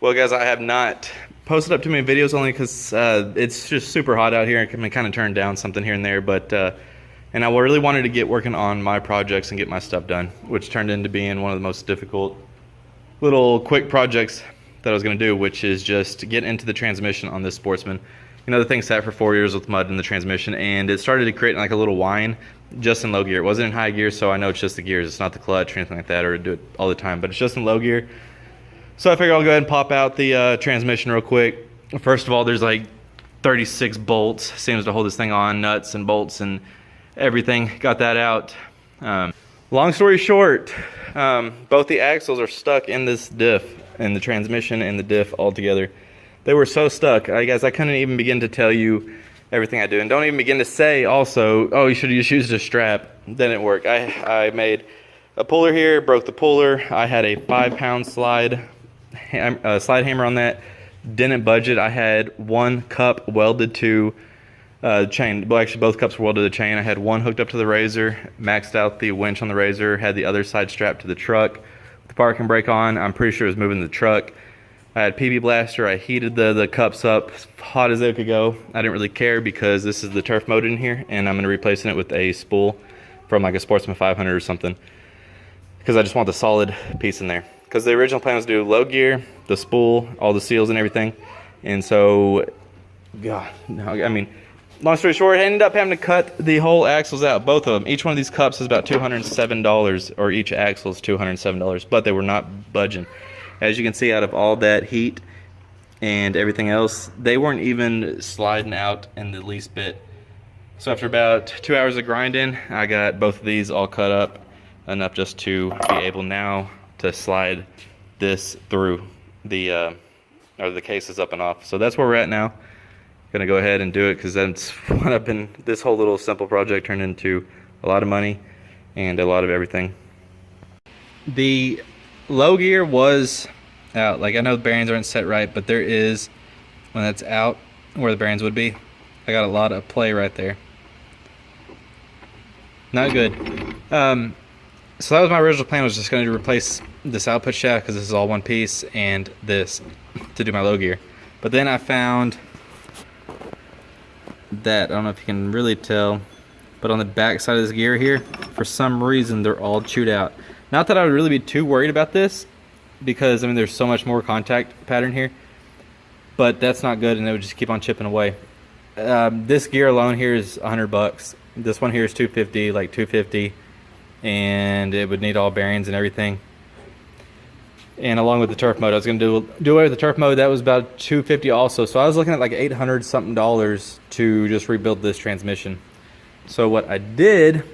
Well, guys, I have not posted up too many videos only because it's just super hot out here. I can kind of turn down something here and there, but and I really wanted to get working on my projects and get my stuff done, which turned into being one of the most difficult little quick projects that I was going to do, which is just get into the transmission on this Sportsman. You know, the thing sat for 4 years with mud in the transmission, and it started to create like a little whine just in low gear. It wasn't in high gear, so I know it's just the gears. It's not the clutch or anything like that, or do it all the time, but it's just in low gear. So I figured I'll go ahead and pop out the transmission real quick. First of all, there's like 36 bolts. Seems to hold this thing on, nuts and bolts and everything. Got that out. Long story short, both the axles are stuck in this diff, and the transmission and the diff all together. They were so stuck, guys, I couldn't even begin to tell you everything I do. And don't even begin to say also, oh, you should just use a strap. Didn't work. I made a puller here, broke the puller. I had a 5-pound slide hammer on that. Didn't budge it. I had one cup welded to chain. Well, actually both cups were welded to the chain. I had one hooked up to the razor, maxed out the winch on the razor, had the other side strapped to the truck with the parking brake on. I'm pretty sure it was moving the truck. I had PB blaster. I heated the cups up as hot as they could go. I didn't really care because this is the turf mode in here, and I'm going to be replacing it with a spool from like a Sportsman 500 or something, because I just want the solid piece in there. Because the original plan was to do low gear, the spool, all the seals and everything. And so, God, no, I mean, long story short, I ended up having to cut the whole axles out, both of them. Each one of these cups is about $207, or each axle is $207, but they were not budging. As you can see, out of all that heat and everything else, they weren't even sliding out in the least bit. So after about 2 hours of grinding, I got both of these all cut up enough just to be able now to slide this through the or the cases up and off. So that's where we're at now. Gonna go ahead and do it because that's what I've been. This whole little simple project turned into a lot of money and a lot of everything. The low gear was out. Like, I know the bearings aren't set right, but there is, when that's out where the bearings would be, I got a lot of play right there. Not good. So that was my original plan, was just going to replace this output shaft because this is all one piece, and this to do my low gear. But then I found that, I don't know if you can really tell, but on the back side of this gear here, for some reason they're all chewed out. Not that I would really be too worried about this, because I mean there's so much more contact pattern here, but that's not good, and it would just keep on chipping away. This gear alone here is $100. This one here is $250, like $250. And it would need all bearings and everything. And along with the turf mode, I was going to do away with the turf mode. That was about $250 also. So I was looking at like $800 something to just rebuild this transmission. So what I did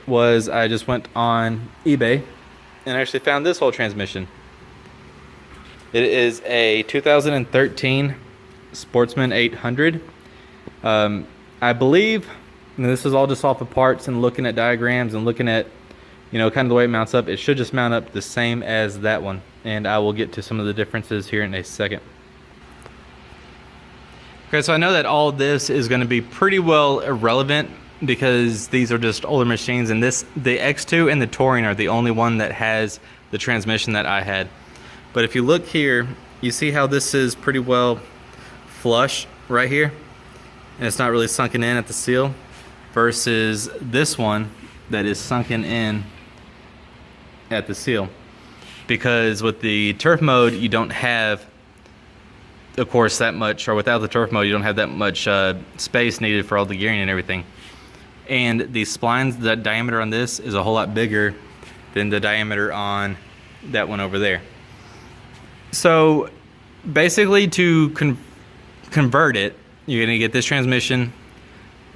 was I just went on eBay and actually found this whole transmission. It is a 2013 Sportsman 800. I believe, and this is all just off of parts and looking at diagrams and looking at, you know, kind of the way it mounts up. It should just mount up the same as that one, and I will get to some of the differences here in a second. Okay, so I know that all this is going to be pretty well irrelevant because these are just older machines, and the X2 and the Touring are the only one that has the transmission that I had. But if you look here, you see how this is pretty well flush right here, and it's not really sunken in at the seal, versus this one that is sunken in at the seal. Because with the turf mode, you don't have, of course, that much, or without the turf mode, you don't have that much space needed for all the gearing and everything. And the splines, the diameter on this is a whole lot bigger than the diameter on that one over there. So basically, to convert it, you're gonna get this transmission,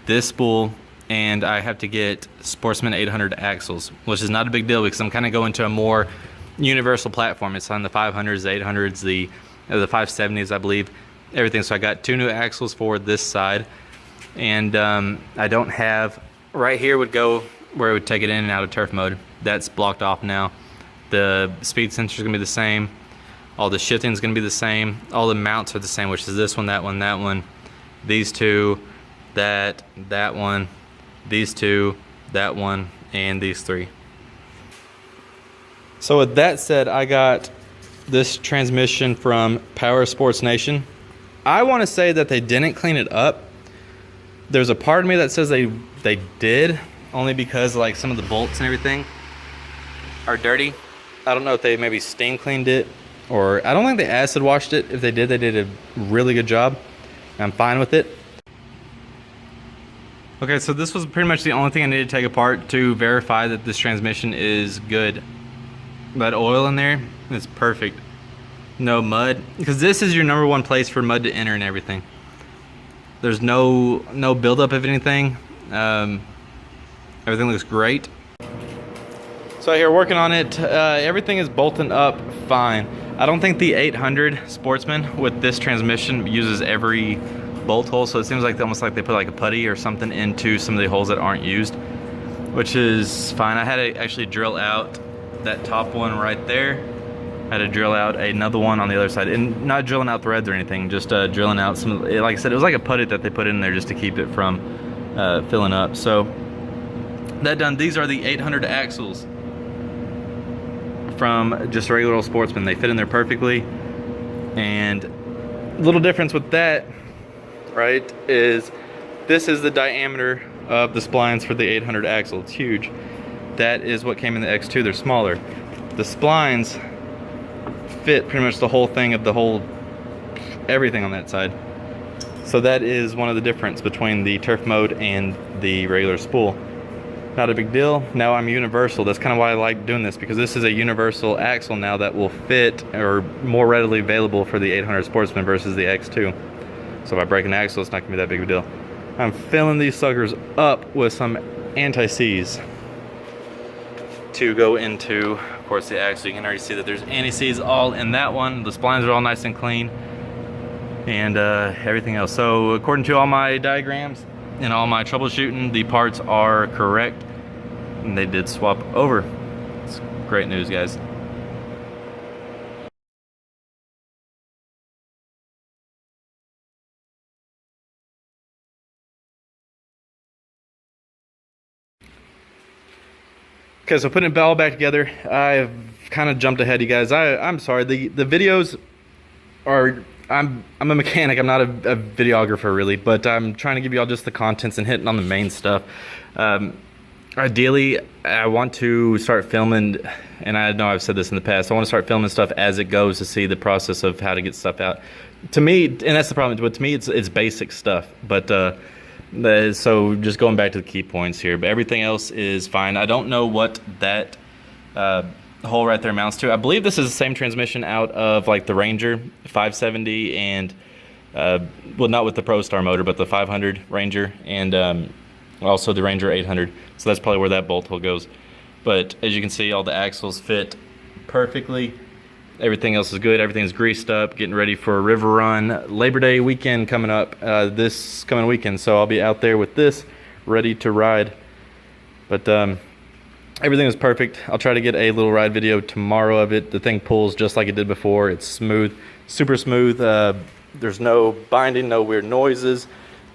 this spool, and I have to get Sportsman 800 axles, which is not a big deal because I'm kind of going to a more universal platform. It's on the 500s, the 800s, the 570s, I believe, everything. So I got 2 new axles for this side, and I don't have, right here would go where it would take it in and out of turf mode. That's blocked off now. The speed sensor is going to be the same. All the shifting is going to be the same. All the mounts are the same, which is this one, that one, these two, that one, these two, that one, and these 3. So with that said, I got this transmission from Power Sports Nation. I want to say that they didn't clean it up. There's a part of me that says they did, only because like some of the bolts and everything are dirty. I don't know if they maybe steam cleaned it, or I don't think they acid washed it. If they did a really good job. I'm fine with it. Okay, so this was pretty much the only thing I needed to take apart to verify that this transmission is good. That oil in there is perfect. No mud, because this is your number one place for mud to enter and everything. There's no buildup of anything. Everything looks great. So here, working on it, everything is bolting up fine. I don't think the 800 Sportsman with this transmission uses every bolt hole, so it seems like almost like they put like a putty or something into some of the holes that aren't used, which is fine. I had to actually drill out that top one right there. I had to drill out another one on the other side, and not drilling out threads or anything, just drilling out some, like I said, it was like a putty that they put in there just to keep it from filling up. So that done. These are the 800 axles from just regular old Sportsman. They fit in there perfectly. And little difference with that, right, is this is the diameter of the splines for the 800 axle. It's huge. That is what came in the X2. They're smaller. The splines fit pretty much the whole thing of the whole everything on that side. So that is one of the difference between the turf mode and the regular spool. Not a big deal. Now I'm universal. That's kind of why I like doing this, because this is a universal axle now that will fit, or more readily available for the 800 Sportsman versus the X2. So if I break an axle, it's not gonna be that big of a deal. I'm filling these suckers up with some anti-seize to go into, of course, the axle. You can already see that there's anti-seize all in that one. The splines are all nice and clean, and everything else. So according to all my diagrams and all my troubleshooting, the parts are correct, and they did swap over. It's great news, guys. Okay, so putting it all back together, I've kind of jumped ahead, you guys. I'm sorry. The videos are, I'm a mechanic. I'm not a videographer really, but I'm trying to give you all just the contents and hitting on the main stuff. Ideally, I want to start filming, and I know I've said this in the past, I want to start filming stuff as it goes to see the process of how to get stuff out. To me, and that's the problem, but to me it's basic stuff. But so just going back to the key points here, but everything else is fine. I don't know what that hole right there amounts to. I believe this is the same transmission out of like the Ranger 570 and well, not with the ProStar motor, but the 500 Ranger, and also the Ranger 800. So that's probably where that bolt hole goes. But as you can see, all the axles fit perfectly. Everything else is good. Everything's greased up, getting ready for a river run. Labor Day weekend coming up this coming weekend, so I'll be out there with this ready to ride. But everything is perfect. I'll try to get a little ride video tomorrow of it. The thing pulls just like it did before. It's smooth, super smooth. There's no binding, no weird noises.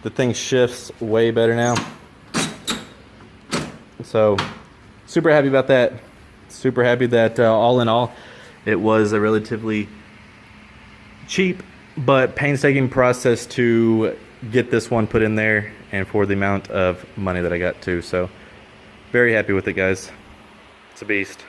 The thing shifts way better now. So super happy about that. Super happy that all in all, it was a relatively cheap but painstaking process to get this one put in there, and for the amount of money that I got too. So very happy with it, guys. It's a beast.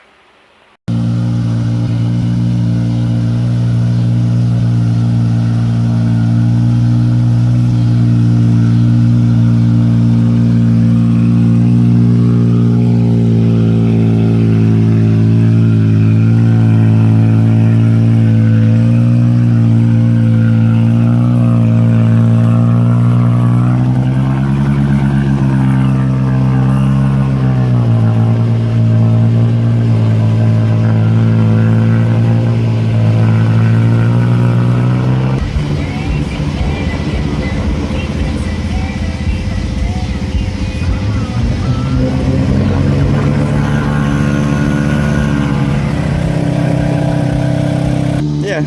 Yeah.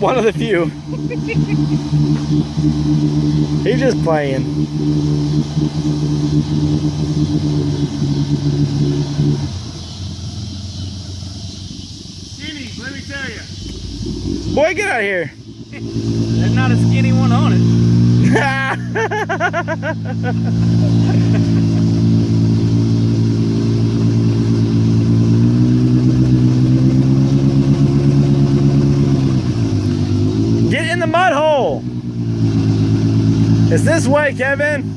one of the few. He's just playing. tell you. Boy, get out of here. There's not a skinny one on it. Get in the mud hole. It's this way, Kevin.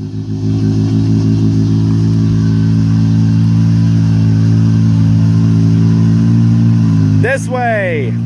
This way.